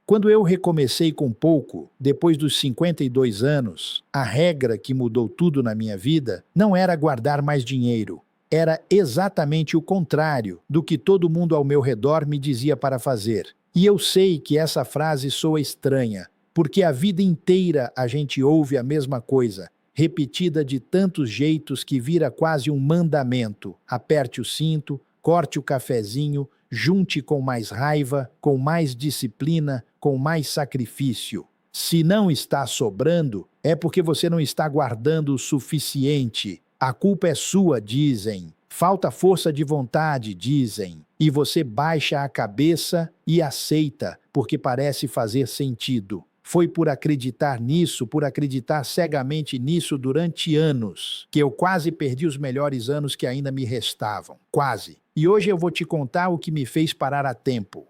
Quando eu recomecei com pouco, depois dos 52 anos, a regra que mudou tudo na minha vida não era guardar mais dinheiro. Era exatamente o contrário do que todo mundo ao meu redor me dizia para fazer. E eu sei que essa frase soa estranha, porque a vida inteira a gente ouve a mesma coisa, repetida de tantos jeitos que vira quase um mandamento. Aperte o cinto, corte o cafezinho, junte com mais raiva, com mais disciplina, com mais sacrifício. Se não está sobrando, é porque você não está guardando o suficiente. A culpa é sua, dizem. Falta força de vontade, dizem. E você baixa a cabeça e aceita, porque parece fazer sentido. Foi por acreditar nisso, por acreditar cegamente nisso durante anos, que eu quase perdi os melhores anos que ainda me restavam. Quase. E hoje eu vou te contar o que me fez parar a tempo.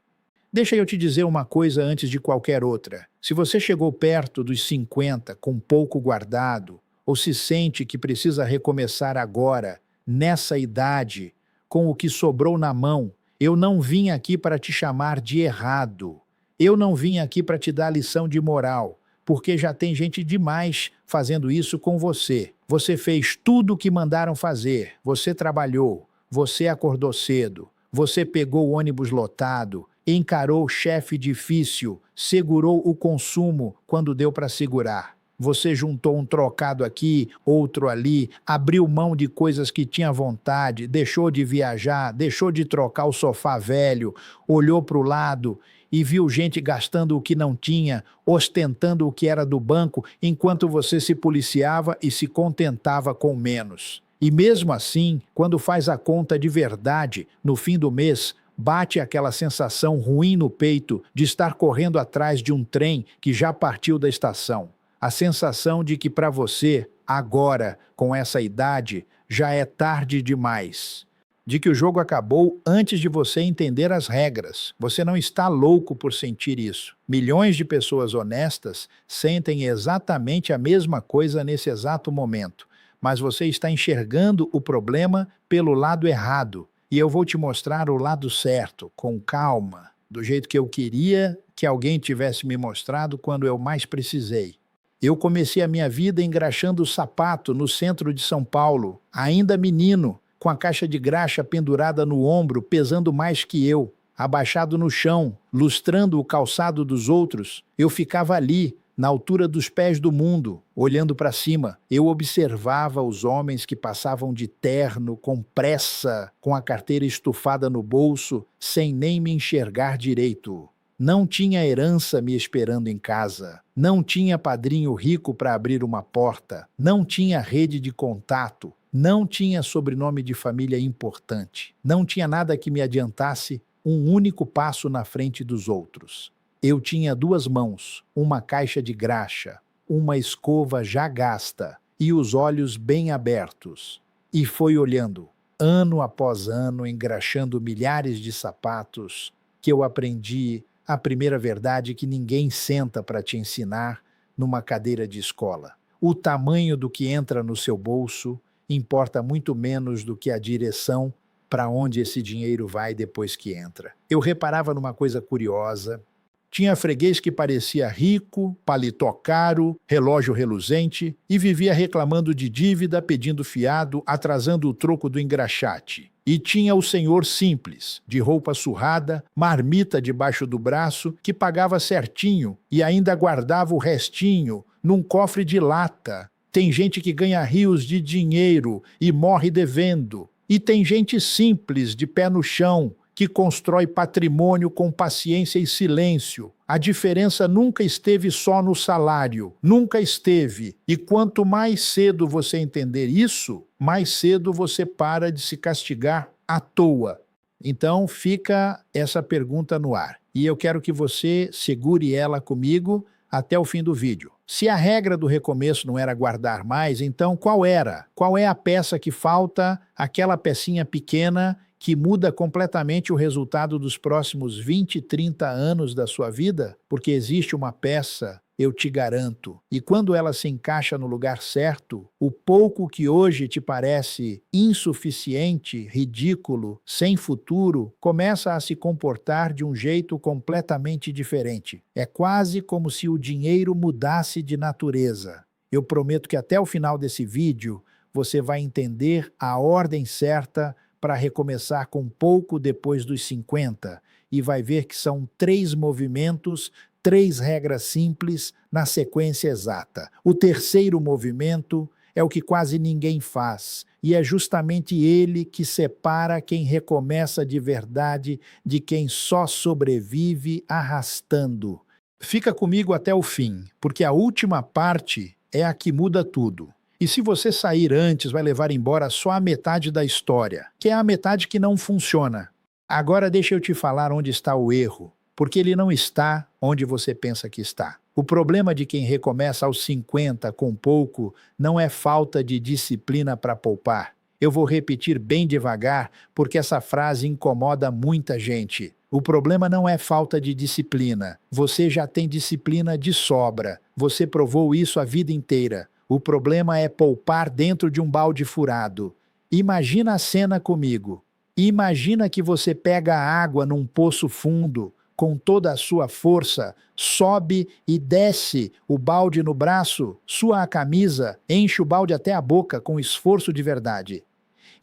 Deixa eu te dizer uma coisa antes de qualquer outra. Se você chegou perto dos 50 com pouco guardado, ou se sente que precisa recomeçar agora, nessa idade, com o que sobrou na mão, eu não vim aqui para te chamar de errado. Eu não vim aqui para te dar lição de moral, porque já tem gente demais fazendo isso com você. Você fez tudo o que mandaram fazer, você trabalhou, você acordou cedo, você pegou o ônibus lotado, encarou o chefe difícil, segurou o consumo quando deu para segurar. Você juntou um trocado aqui, outro ali, abriu mão de coisas que tinha vontade, deixou de viajar, deixou de trocar o sofá velho, olhou para o lado e viu gente gastando o que não tinha, ostentando o que era do banco, enquanto você se policiava e se contentava com menos. E mesmo assim, quando faz a conta de verdade, no fim do mês, bate aquela sensação ruim no peito de estar correndo atrás de um trem que já partiu da estação. A sensação de que para você, agora, com essa idade, já é tarde demais. De que o jogo acabou antes de você entender as regras. Você não está louco por sentir isso. Milhões de pessoas honestas sentem exatamente a mesma coisa nesse exato momento. Mas você está enxergando o problema pelo lado errado. E eu vou te mostrar o lado certo, com calma, do jeito que eu queria que alguém tivesse me mostrado quando eu mais precisei. Eu comecei a minha vida engraxando o sapato no centro de São Paulo, ainda menino, com a caixa de graxa pendurada no ombro, pesando mais que eu, abaixado no chão, lustrando o calçado dos outros. Eu ficava ali, na altura dos pés do mundo, olhando para cima. Eu observava os homens que passavam de terno, com pressa, com a carteira estufada no bolso, sem nem me enxergar direito. Não tinha herança me esperando em casa. Não tinha padrinho rico para abrir uma porta. Não tinha rede de contato. Não tinha sobrenome de família importante. Não tinha nada que me adiantasse um único passo na frente dos outros. Eu tinha duas mãos, uma caixa de graxa, uma escova já gasta e os olhos bem abertos. E foi olhando, ano após ano, engraxando milhares de sapatos, que eu aprendi a primeira verdade que ninguém senta para te ensinar numa cadeira de escola. O tamanho do que entra no seu bolso importa muito menos do que a direção para onde esse dinheiro vai depois que entra. Eu reparava numa coisa curiosa. Tinha freguês que parecia rico, paletó caro, relógio reluzente e vivia reclamando de dívida, pedindo fiado, atrasando o troco do engraxate. E tinha o senhor simples, de roupa surrada, marmita debaixo do braço, que pagava certinho e ainda guardava o restinho num cofre de lata. Tem gente que ganha rios de dinheiro e morre devendo. E tem gente simples, de pé no chão, que constrói patrimônio com paciência e silêncio. A diferença nunca esteve só no salário, nunca esteve. E quanto mais cedo você entender isso, mais cedo você para de se castigar à toa. Então fica essa pergunta no ar. E eu quero que você segure ela comigo até o fim do vídeo. Se a regra do recomeço não era guardar mais, então qual era? Qual é a peça que falta, aquela pecinha pequena que muda completamente o resultado dos próximos 20, 30 anos da sua vida? Porque existe uma peça, eu te garanto, e quando ela se encaixa no lugar certo, o pouco que hoje te parece insuficiente, ridículo, sem futuro, começa a se comportar de um jeito completamente diferente. É quase como se o dinheiro mudasse de natureza. Eu prometo que até o final desse vídeo você vai entender a ordem certa para recomeçar com pouco depois dos 50 e vai ver que são 3 movimentos, 3 regras simples na sequência exata. O terceiro movimento é o que quase ninguém faz, e é justamente ele que separa quem recomeça de verdade de quem só sobrevive arrastando. Fica comigo até o fim, porque a última parte é a que muda tudo. E se você sair antes, vai levar embora só a metade da história, que é a metade que não funciona. Agora deixa eu te falar onde está o erro, porque ele não está onde você pensa que está. O problema de quem recomeça aos 50 com pouco não é falta de disciplina para poupar. Eu vou repetir bem devagar, porque essa frase incomoda muita gente. O problema não é falta de disciplina. Você já tem disciplina de sobra. Você provou isso a vida inteira. O problema é poupar dentro de um balde furado. Imagina a cena comigo. Imagina que você pega a água num poço fundo, com toda a sua força, sobe e desce o balde no braço, sua a camisa, enche o balde até a boca com esforço de verdade.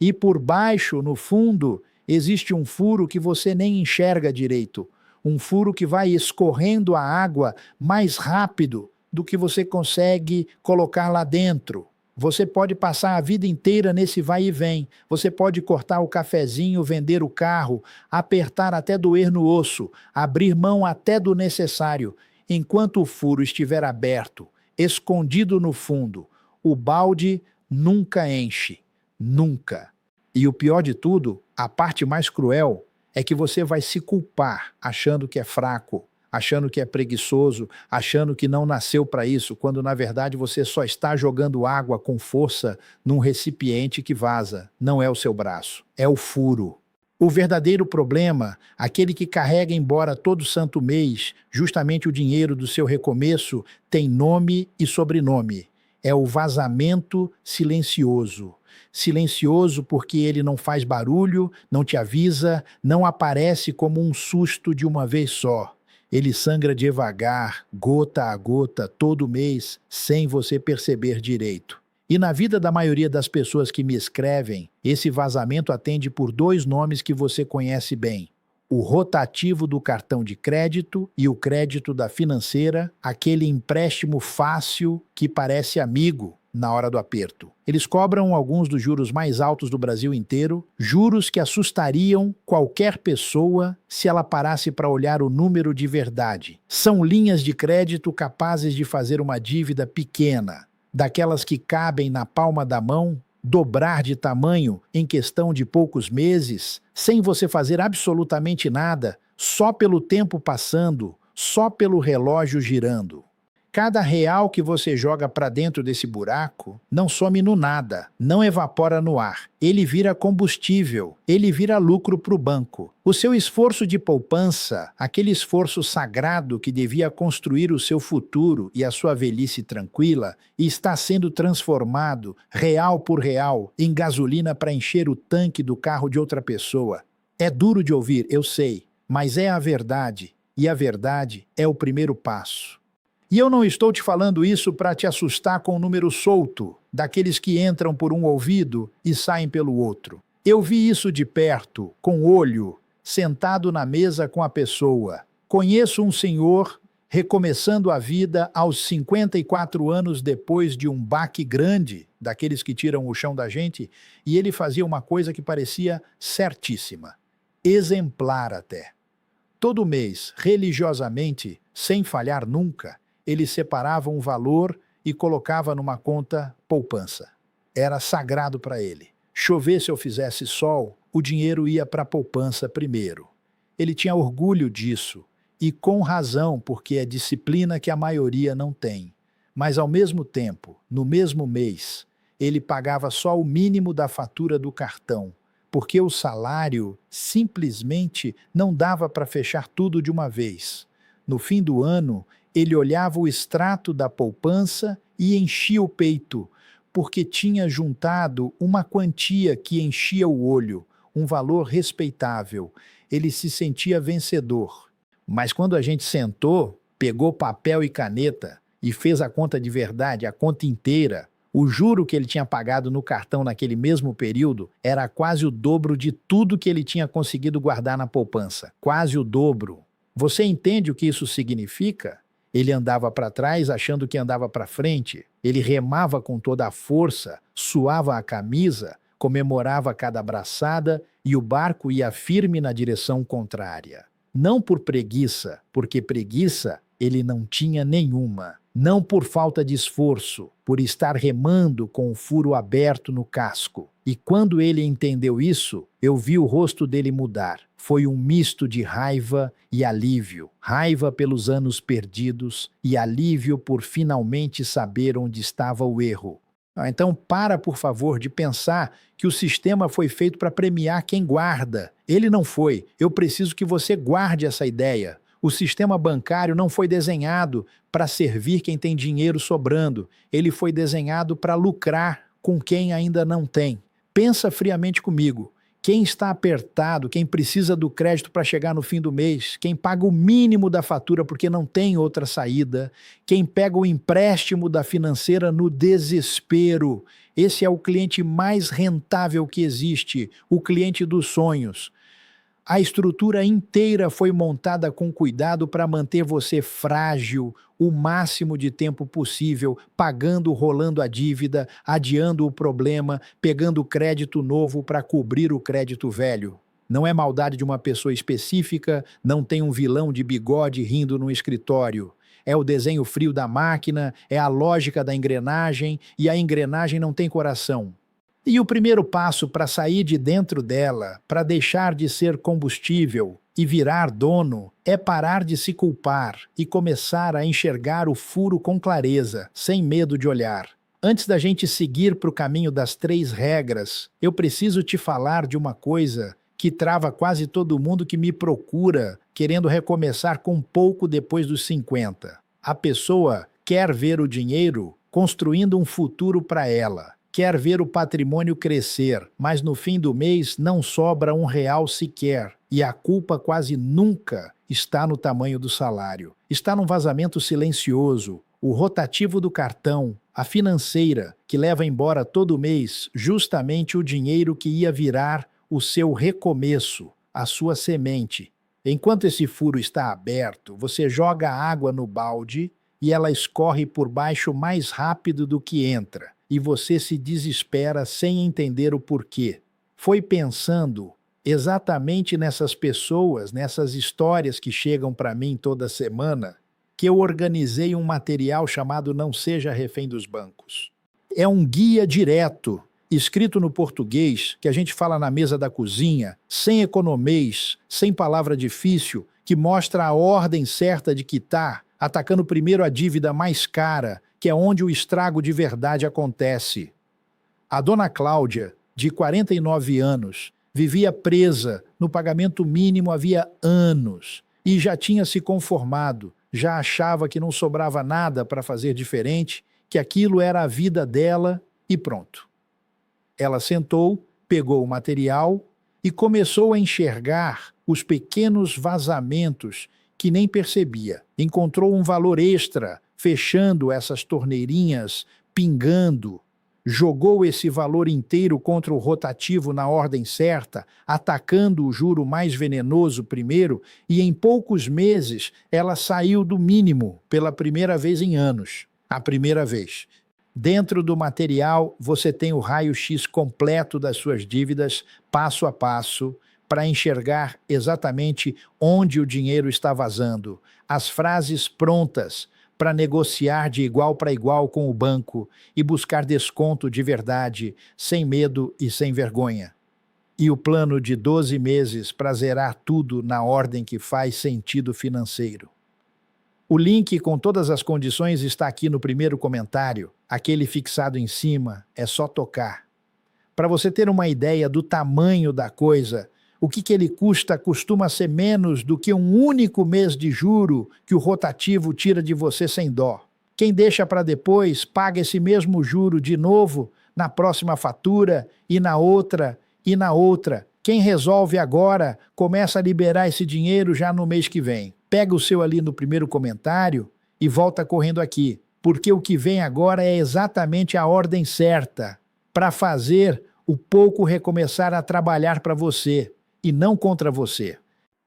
E por baixo, no fundo, existe um furo que você nem enxerga direito. Um furo que vai escorrendo a água mais rápido do que você consegue colocar lá dentro. Você pode passar a vida inteira nesse vai e vem. Você pode cortar o cafezinho, vender o carro, apertar até doer no osso, abrir mão até do necessário. Enquanto o furo estiver aberto, escondido no fundo, o balde nunca enche. Nunca. E o pior de tudo, a parte mais cruel, é que você vai se culpar achando que é fraco, achando que é preguiçoso, achando que não nasceu para isso, quando na verdade você só está jogando água com força num recipiente que vaza. Não é o seu braço, é o furo. O verdadeiro problema, aquele que carrega embora todo santo mês, justamente o dinheiro do seu recomeço, tem nome e sobrenome. É o vazamento silencioso. Silencioso porque ele não faz barulho, não te avisa, não aparece como um susto de uma vez só. Ele sangra devagar, gota a gota, todo mês, sem você perceber direito. E na vida da maioria das pessoas que me escrevem, esse vazamento atende por 2 nomes que você conhece bem: o rotativo do cartão de crédito e o crédito da financeira, aquele empréstimo fácil que parece amigo na hora do aperto. Eles cobram alguns dos juros mais altos do Brasil inteiro, juros que assustariam qualquer pessoa se ela parasse para olhar o número de verdade. São linhas de crédito capazes de fazer uma dívida pequena, daquelas que cabem na palma da mão, dobrar de tamanho em questão de poucos meses, sem você fazer absolutamente nada, só pelo tempo passando, só pelo relógio girando. Cada real que você joga para dentro desse buraco não some no nada, não evapora no ar. Ele vira combustível, ele vira lucro para o banco. O seu esforço de poupança, aquele esforço sagrado que devia construir o seu futuro e a sua velhice tranquila, está sendo transformado, real por real, em gasolina para encher o tanque do carro de outra pessoa. É duro de ouvir, eu sei, mas é a verdade, e a verdade é o primeiro passo. E eu não estou te falando isso para te assustar com o número solto, daqueles que entram por um ouvido e saem pelo outro. Eu vi isso de perto, com olho, sentado na mesa com a pessoa. Conheço um senhor recomeçando a vida aos 54 anos depois de um baque grande, daqueles que tiram o chão da gente, e ele fazia uma coisa que parecia certíssima, exemplar até. Todo mês, religiosamente, sem falhar nunca, ele separava um valor e colocava numa conta poupança. Era sagrado para ele. Chovesse ou fizesse sol, o dinheiro ia para a poupança primeiro. Ele tinha orgulho disso, e com razão, porque é disciplina que a maioria não tem. Mas ao mesmo tempo, no mesmo mês, ele pagava só o mínimo da fatura do cartão, porque o salário simplesmente não dava para fechar tudo de uma vez. No fim do ano, ele olhava o extrato da poupança e enchia o peito, porque tinha juntado uma quantia que enchia o olho, um valor respeitável. Ele se sentia vencedor. Mas quando a gente sentou, pegou papel e caneta e fez a conta de verdade, a conta inteira, o juro que ele tinha pagado no cartão naquele mesmo período era quase o dobro de tudo que ele tinha conseguido guardar na poupança. Quase o dobro. Você entende o que isso significa? Ele andava para trás achando que andava para frente. Ele remava com toda a força, suava a camisa, comemorava cada abraçada e o barco ia firme na direção contrária. Não por preguiça, porque preguiça ele não tinha nenhuma. Não por falta de esforço, por estar remando com o furo aberto no casco. E quando ele entendeu isso, eu vi o rosto dele mudar. Foi um misto de raiva e alívio. Raiva pelos anos perdidos e alívio por finalmente saber onde estava o erro. Então, por favor, de pensar que o sistema foi feito para premiar quem guarda. Ele não foi. Eu preciso que você guarde essa ideia. O sistema bancário não foi desenhado para servir quem tem dinheiro sobrando. Ele foi desenhado para lucrar com quem ainda não tem. Pensa friamente comigo. Quem está apertado, quem precisa do crédito para chegar no fim do mês, quem paga o mínimo da fatura porque não tem outra saída, quem pega o empréstimo da financeira no desespero, esse é o cliente mais rentável que existe, o cliente dos sonhos. A estrutura inteira foi montada com cuidado para manter você frágil o máximo de tempo possível, pagando, rolando a dívida, adiando o problema, pegando crédito novo para cobrir o crédito velho. Não é maldade de uma pessoa específica, não tem um vilão de bigode rindo no escritório. É o desenho frio da máquina, é a lógica da engrenagem, e a engrenagem não tem coração. E o primeiro passo para sair de dentro dela, para deixar de ser combustível e virar dono, é parar de se culpar e começar a enxergar o furo com clareza, sem medo de olhar. Antes da gente seguir para o caminho das 3 regras, eu preciso te falar de uma coisa que trava quase todo mundo que me procura, querendo recomeçar com pouco depois dos 50. A pessoa quer ver o dinheiro construindo um futuro para ela. Quer ver o patrimônio crescer, mas no fim do mês não sobra R$1 sequer, e a culpa quase nunca está no tamanho do salário. Está num vazamento silencioso, o rotativo do cartão, a financeira, que leva embora todo mês justamente o dinheiro que ia virar o seu recomeço, a sua semente. Enquanto esse furo está aberto, você joga água no balde e ela escorre por baixo mais rápido do que entra. E você se desespera sem entender o porquê. Foi pensando exatamente nessas pessoas, nessas histórias que chegam para mim toda semana, que eu organizei um material chamado Não Seja Refém dos Bancos. É um guia direto, escrito no português, que a gente fala na mesa da cozinha, sem economês, sem palavra difícil, que mostra a ordem certa de quitar, atacando primeiro a dívida mais cara, que é onde o estrago de verdade acontece. A dona Cláudia, de 49 anos, vivia presa no pagamento mínimo havia anos e já tinha se conformado, já achava que não sobrava nada para fazer diferente, que aquilo era a vida dela e pronto. Ela sentou, pegou o material e começou a enxergar os pequenos vazamentos que nem percebia. Encontrou um valor extra fechando essas torneirinhas, pingando, jogou esse valor inteiro contra o rotativo na ordem certa, atacando o juro mais venenoso primeiro, e em poucos meses ela saiu do mínimo pela primeira vez em anos. A primeira vez. Dentro do material, você tem o raio-x completo das suas dívidas, passo a passo, para enxergar exatamente onde o dinheiro está vazando. As frases prontas para negociar de igual para igual com o banco e buscar desconto de verdade, sem medo e sem vergonha. E o plano de 12 meses para zerar tudo na ordem que faz sentido financeiro. O link com todas as condições está aqui no primeiro comentário, aquele fixado em cima, é só tocar. Para você ter uma ideia do tamanho da coisa, o que ele custa costuma ser menos do que um único mês de juro que o rotativo tira de você sem dó. Quem deixa para depois paga esse mesmo juro de novo na próxima fatura e na outra e na outra. Quem resolve agora começa a liberar esse dinheiro já no mês que vem. Pega o seu ali no primeiro comentário e volta correndo aqui, porque o que vem agora é exatamente a ordem certa para fazer o pouco recomeçar a trabalhar para você e não contra você.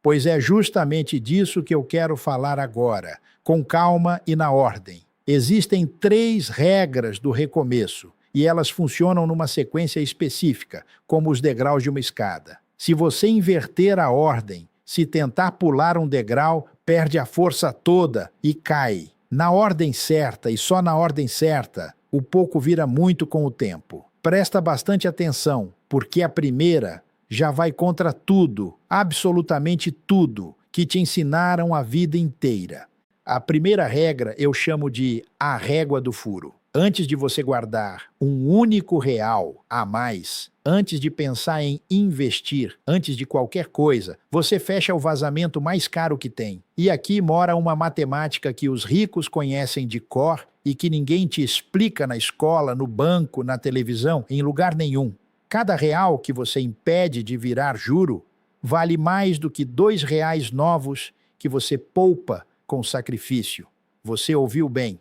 Pois é justamente disso que eu quero falar agora, com calma e na ordem. Existem 3 regras do recomeço e elas funcionam numa sequência específica, como os degraus de uma escada. Se você inverter a ordem, se tentar pular um degrau, perde a força toda e cai. Na ordem certa e só na ordem certa, o pouco vira muito com o tempo. Presta bastante atenção, porque a primeira já vai contra tudo, absolutamente tudo, que te ensinaram a vida inteira. A primeira regra eu chamo de a régua do furo. Antes de você guardar um único real a mais, antes de pensar em investir, antes de qualquer coisa, você fecha o vazamento mais caro que tem. E aqui mora uma matemática que os ricos conhecem de cor e que ninguém te explica na escola, no banco, na televisão, em lugar nenhum. Cada real que você impede de virar juro vale mais do que 2 reais novos que você poupa com sacrifício. Você ouviu bem.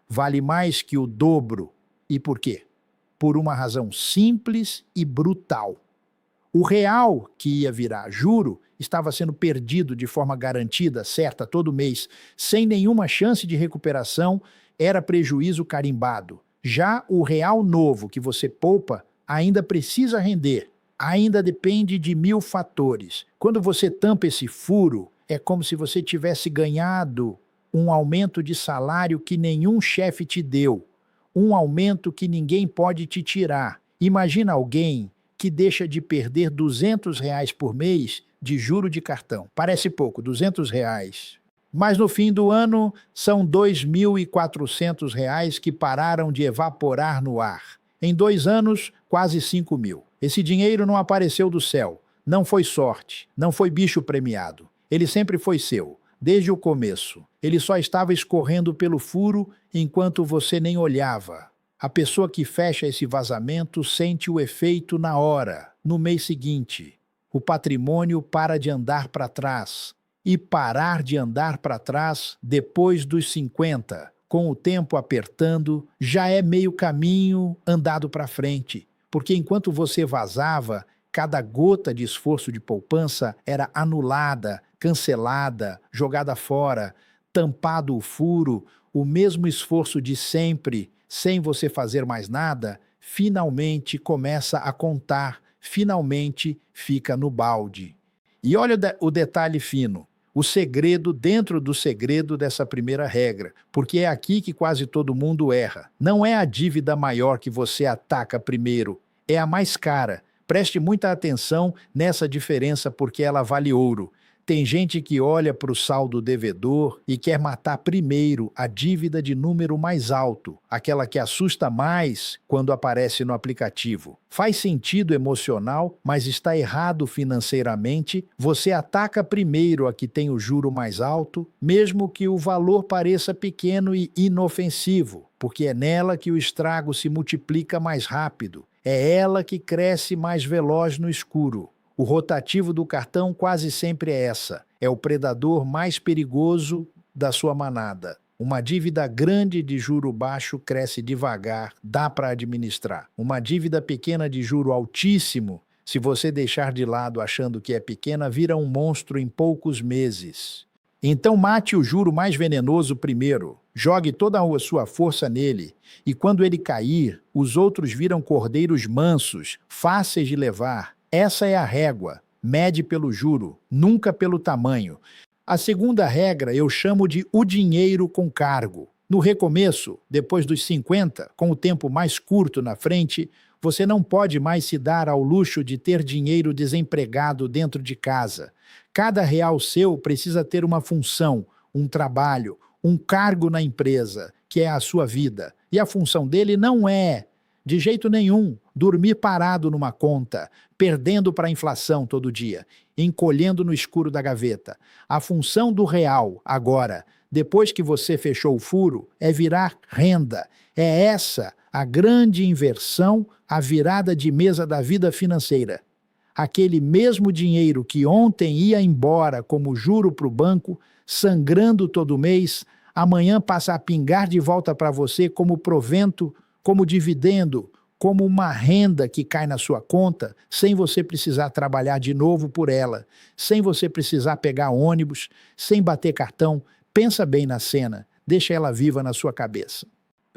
Vale mais que o dobro. E por quê? Por uma razão simples e brutal. O real que ia virar juro estava sendo perdido de forma garantida, certa, todo mês, sem nenhuma chance de recuperação, era prejuízo carimbado. Já o real novo que você poupa ainda precisa render, ainda depende de 1000 fatores. Quando você tampa esse furo, é como se você tivesse ganhado um aumento de salário que nenhum chefe te deu, um aumento que ninguém pode te tirar. Imagina alguém que deixa de perder 200 reais por mês de juro de cartão. Parece pouco, 200 reais. Mas no fim do ano, são 2.400 reais que pararam de evaporar no ar. Em 2 anos, quase 5.000. Esse dinheiro não apareceu do céu. Não foi sorte, não foi bicho premiado. Ele sempre foi seu, desde o começo. Ele só estava escorrendo pelo furo enquanto você nem olhava. A pessoa que fecha esse vazamento sente o efeito na hora, no mês seguinte. O patrimônio para de andar para trás. E parar de andar para trás depois dos 50, com o tempo apertando, já é meio caminho andado para frente. Porque enquanto você vazava, cada gota de esforço de poupança era anulada, cancelada, jogada fora, tampado o furo, o mesmo esforço de sempre, sem você fazer mais nada, finalmente começa a contar, finalmente fica no balde. E olha o detalhe fino, o segredo dentro do segredo dessa primeira regra, porque é aqui que quase todo mundo erra. Não é a dívida maior que você ataca primeiro, é a mais cara. Preste muita atenção nessa diferença porque ela vale ouro. Tem gente que olha para o saldo devedor e quer matar primeiro a dívida de número mais alto, aquela que assusta mais quando aparece no aplicativo. Faz sentido emocional, mas está errado financeiramente. Você ataca primeiro a que tem o juro mais alto, mesmo que o valor pareça pequeno e inofensivo, porque é nela que o estrago se multiplica mais rápido. É ela que cresce mais veloz no escuro. O rotativo do cartão quase sempre é essa. É o predador mais perigoso da sua manada. Uma dívida grande de juro baixo cresce devagar, dá para administrar. Uma dívida pequena de juro altíssimo, se você deixar de lado achando que é pequena, vira um monstro em poucos meses. Então mate o juro mais venenoso primeiro. Jogue toda a sua força nele. E quando ele cair, os outros viram cordeiros mansos, fáceis de levar. Essa é a régua. Mede pelo juro, nunca pelo tamanho. A segunda regra eu chamo de o dinheiro com cargo. No recomeço, depois dos 50, com o tempo mais curto na frente, você não pode mais se dar ao luxo de ter dinheiro desempregado dentro de casa. Cada real seu precisa ter uma função, um trabalho, um cargo na empresa, que é a sua vida. E a função dele não é, de jeito nenhum, dormir parado numa conta, perdendo para a inflação todo dia, encolhendo no escuro da gaveta. A função do real, agora, depois que você fechou o furo, é virar renda. É essa a grande inversão, a virada de mesa da vida financeira. Aquele mesmo dinheiro que ontem ia embora como juro para o banco, sangrando todo mês, amanhã passa a pingar de volta para você como provento, como dividendo, como uma renda que cai na sua conta, sem você precisar trabalhar de novo por ela, sem você precisar pegar ônibus, sem bater cartão. Pensa bem na cena, deixa ela viva na sua cabeça.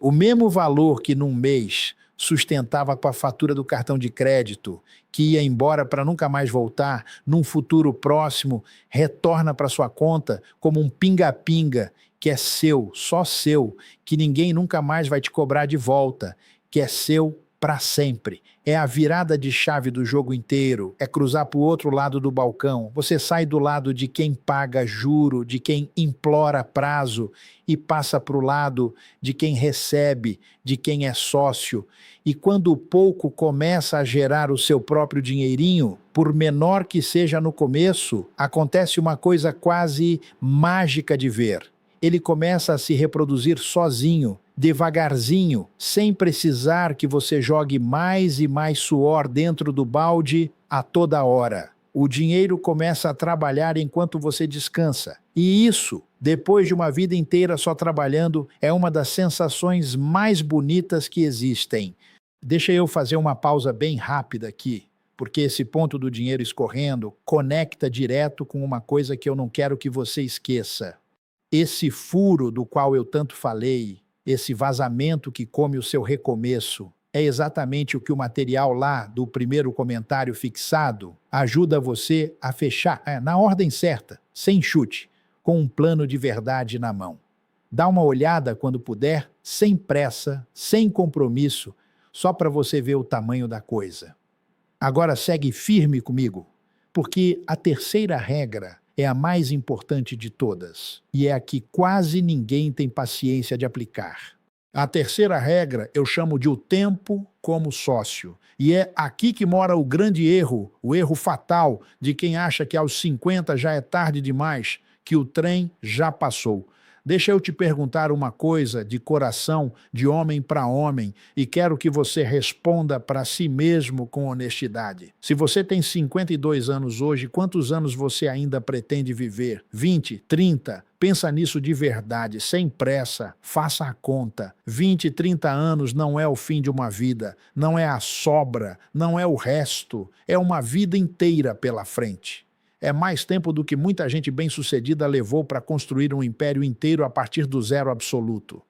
O mesmo valor que num mês sustentava com a fatura do cartão de crédito, que ia embora para nunca mais voltar, num futuro próximo, retorna para sua conta como um pinga-pinga, que é seu, só seu, que ninguém nunca mais vai te cobrar de volta, que é seu para sempre. É a virada de chave do jogo inteiro, é cruzar para o outro lado do balcão. Você sai do lado de quem paga juro, de quem implora prazo, e passa para o lado de quem recebe, de quem é sócio. E quando o pouco começa a gerar o seu próprio dinheirinho, por menor que seja no começo, acontece uma coisa quase mágica de ver. Ele começa a se reproduzir sozinho, devagarzinho, sem precisar que você jogue mais e mais suor dentro do balde a toda hora. O dinheiro começa a trabalhar enquanto você descansa. E isso, depois de uma vida inteira só trabalhando, é uma das sensações mais bonitas que existem. Deixa eu fazer uma pausa bem rápida aqui, porque esse ponto do dinheiro escorrendo conecta direto com uma coisa que eu não quero que você esqueça. Esse furo do qual eu tanto falei, esse vazamento que come o seu recomeço, é exatamente o que o material lá do primeiro comentário fixado ajuda você a fechar, na ordem certa, sem chute, com um plano de verdade na mão. Dá uma olhada quando puder, sem pressa, sem compromisso, só para você ver o tamanho da coisa. Agora segue firme comigo, porque a terceira regra é a mais importante de todas, e é a que quase ninguém tem paciência de aplicar. A terceira regra eu chamo de o tempo como sócio, e é aqui que mora o grande erro, o erro fatal de quem acha que aos 50 já é tarde demais, que o trem já passou. Deixa eu te perguntar uma coisa de coração, de homem para homem, e quero que você responda para si mesmo com honestidade. Se você tem 52 anos hoje, quantos anos você ainda pretende viver? 20? 30? Pensa nisso de verdade, sem pressa, faça a conta. 20, 30 anos não é o fim de uma vida, não é a sobra, não é o resto, é uma vida inteira pela frente. É mais tempo do que muita gente bem-sucedida levou para construir um império inteiro a partir do zero absoluto.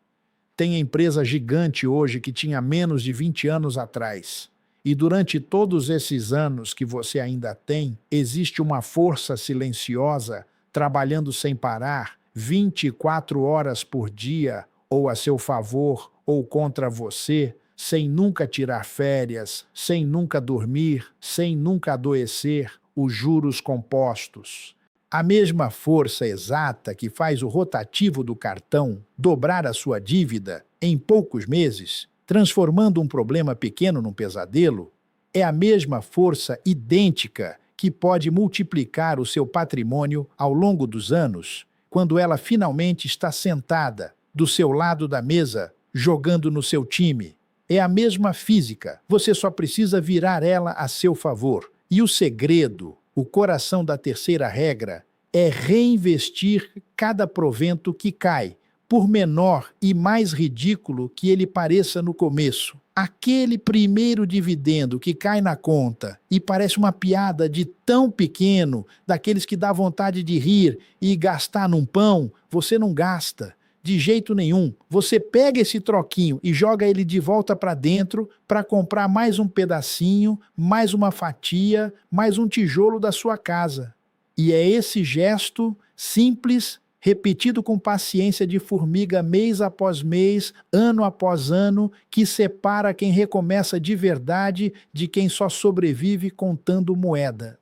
Tem empresa gigante hoje que tinha menos de 20 anos atrás. E durante todos esses anos que você ainda tem, existe uma força silenciosa trabalhando sem parar, 24 horas por dia, ou a seu favor ou contra você, sem nunca tirar férias, sem nunca dormir, sem nunca adoecer, os juros compostos. A mesma força exata que faz o rotativo do cartão dobrar a sua dívida em poucos meses, transformando um problema pequeno num pesadelo, é a mesma força idêntica que pode multiplicar o seu patrimônio ao longo dos anos, quando ela finalmente está sentada do seu lado da mesa, jogando no seu time. É a mesma física, você só precisa virar ela a seu favor. E o segredo, o coração da terceira regra, é reinvestir cada provento que cai, por menor e mais ridículo que ele pareça no começo. Aquele primeiro dividendo que cai na conta e parece uma piada de tão pequeno, daqueles que dá vontade de rir e gastar num pão, você não gasta. De jeito nenhum. Você pega esse troquinho e joga ele de volta para dentro para comprar mais um pedacinho, mais uma fatia, mais um tijolo da sua casa. E é esse gesto simples, repetido com paciência de formiga mês após mês, ano após ano, que separa quem recomeça de verdade de quem só sobrevive contando moeda.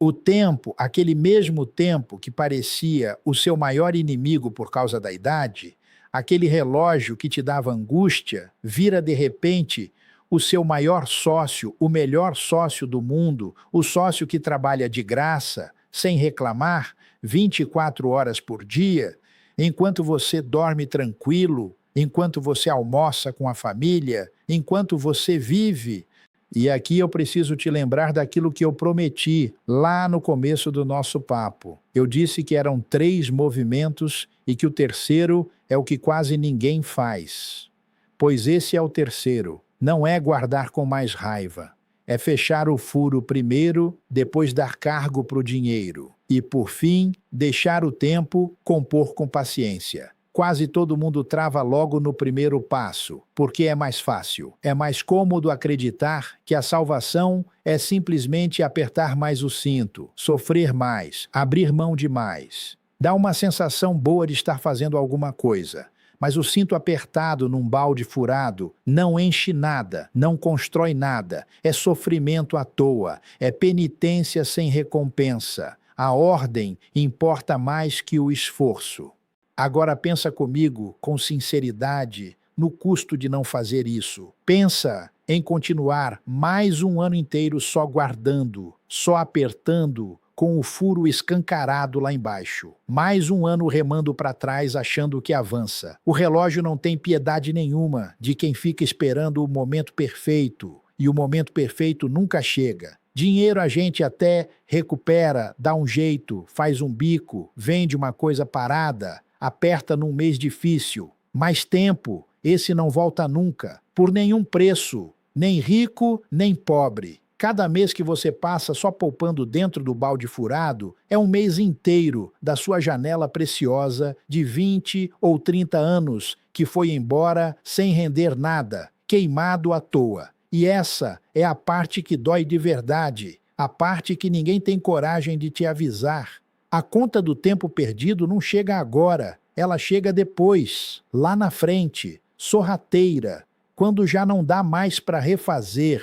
O tempo, aquele mesmo tempo que parecia o seu maior inimigo por causa da idade, aquele relógio que te dava angústia, vira de repente o seu maior sócio, o melhor sócio do mundo, o sócio que trabalha de graça, sem reclamar, 24 horas por dia, enquanto você dorme tranquilo, enquanto você almoça com a família, enquanto você vive. E aqui eu preciso te lembrar daquilo que eu prometi lá no começo do nosso papo. Eu disse que eram 3 movimentos e que o terceiro é o que quase ninguém faz. Pois esse é o terceiro. Não é guardar com mais raiva. É fechar o furo primeiro, depois dar cargo para o dinheiro. E, por fim, deixar o tempo compor com paciência. Quase todo mundo trava logo no primeiro passo, porque é mais fácil. É mais cômodo acreditar que a salvação é simplesmente apertar mais o cinto, sofrer mais, abrir mão de mais. Dá uma sensação boa de estar fazendo alguma coisa. Mas o cinto apertado num balde furado não enche nada, não constrói nada. É sofrimento à toa, é penitência sem recompensa. A ordem importa mais que o esforço. Agora pensa comigo, com sinceridade, no custo de não fazer isso. Pensa em continuar mais um ano inteiro só guardando, só apertando, com o furo escancarado lá embaixo. Mais um ano remando para trás achando que avança. O relógio não tem piedade nenhuma de quem fica esperando o momento perfeito, e o momento perfeito nunca chega. Dinheiro a gente até recupera, dá um jeito, faz um bico, vende uma coisa parada, aperta num mês difícil. Mais tempo, esse não volta nunca, por nenhum preço, nem rico, nem pobre. Cada mês que você passa só poupando dentro do balde furado é um mês inteiro da sua janela preciosa de 20 ou 30 anos que foi embora sem render nada, queimado à toa. E essa é a parte que dói de verdade, a parte que ninguém tem coragem de te avisar. A conta do tempo perdido não chega agora, ela chega depois, lá na frente, sorrateira, quando já não dá mais para refazer,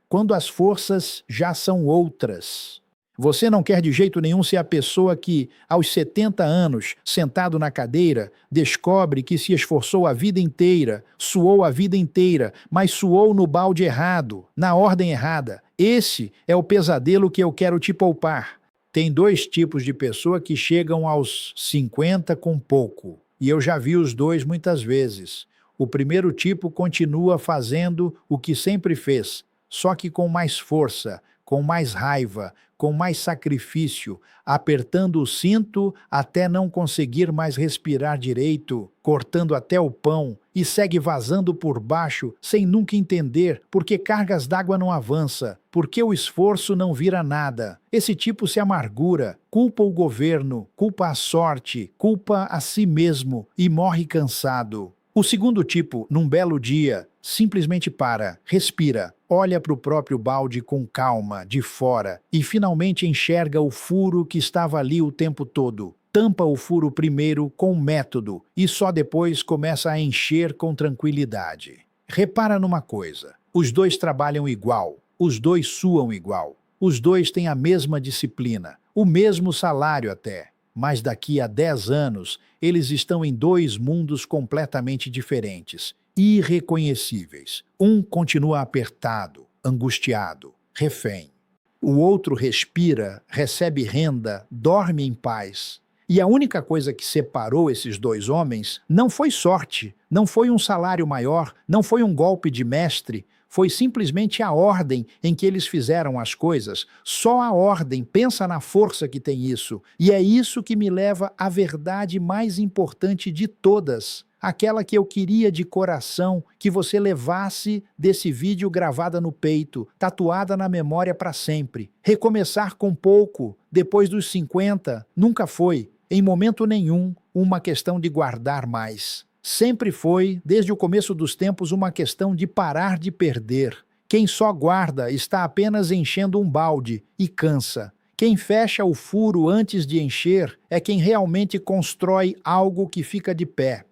quando as forças já são outras. Você não quer de jeito nenhum ser a pessoa que, aos 70 anos, sentado na cadeira, descobre que se esforçou a vida inteira, suou a vida inteira, mas suou no balde errado, na ordem errada. Esse é o pesadelo que eu quero te poupar. Tem 2 tipos de pessoa que chegam aos 50 com pouco, e eu já vi os 2 muitas vezes. O primeiro tipo continua fazendo o que sempre fez, só que com mais força, com mais raiva, com mais sacrifício, apertando o cinto até não conseguir mais respirar direito, cortando até o pão, e segue vazando por baixo sem nunca entender por que cargas d'água não avança, por que o esforço não vira nada. Esse tipo se amargura, culpa o governo, culpa a sorte, culpa a si mesmo e morre cansado. O segundo tipo, num belo dia, simplesmente para, respira, olha para o próprio balde com calma, de fora, e finalmente enxerga o furo que estava ali o tempo todo. Tampa o furo primeiro com método e só depois começa a encher com tranquilidade. Repara numa coisa, os 2 trabalham igual, os 2 suam igual, os 2 têm a mesma disciplina, o mesmo salário até. Mas daqui a 10 anos, eles estão em 2 mundos completamente diferentes, irreconhecíveis. Um continua apertado, angustiado, refém. O outro respira, recebe renda, dorme em paz. E a única coisa que separou esses 2 homens não foi sorte, não foi um salário maior, não foi um golpe de mestre, foi simplesmente a ordem em que eles fizeram as coisas. Só a ordem, pensa na força que tem isso. E é isso que me leva à verdade mais importante de todas. Aquela que eu queria de coração que você levasse desse vídeo gravada no peito, tatuada na memória para sempre. Recomeçar com pouco, depois dos 50, nunca foi, em momento nenhum, uma questão de guardar mais. Sempre foi, desde o começo dos tempos, uma questão de parar de perder. Quem só guarda está apenas enchendo um balde e cansa. Quem fecha o furo antes de encher é quem realmente constrói algo que fica de pé.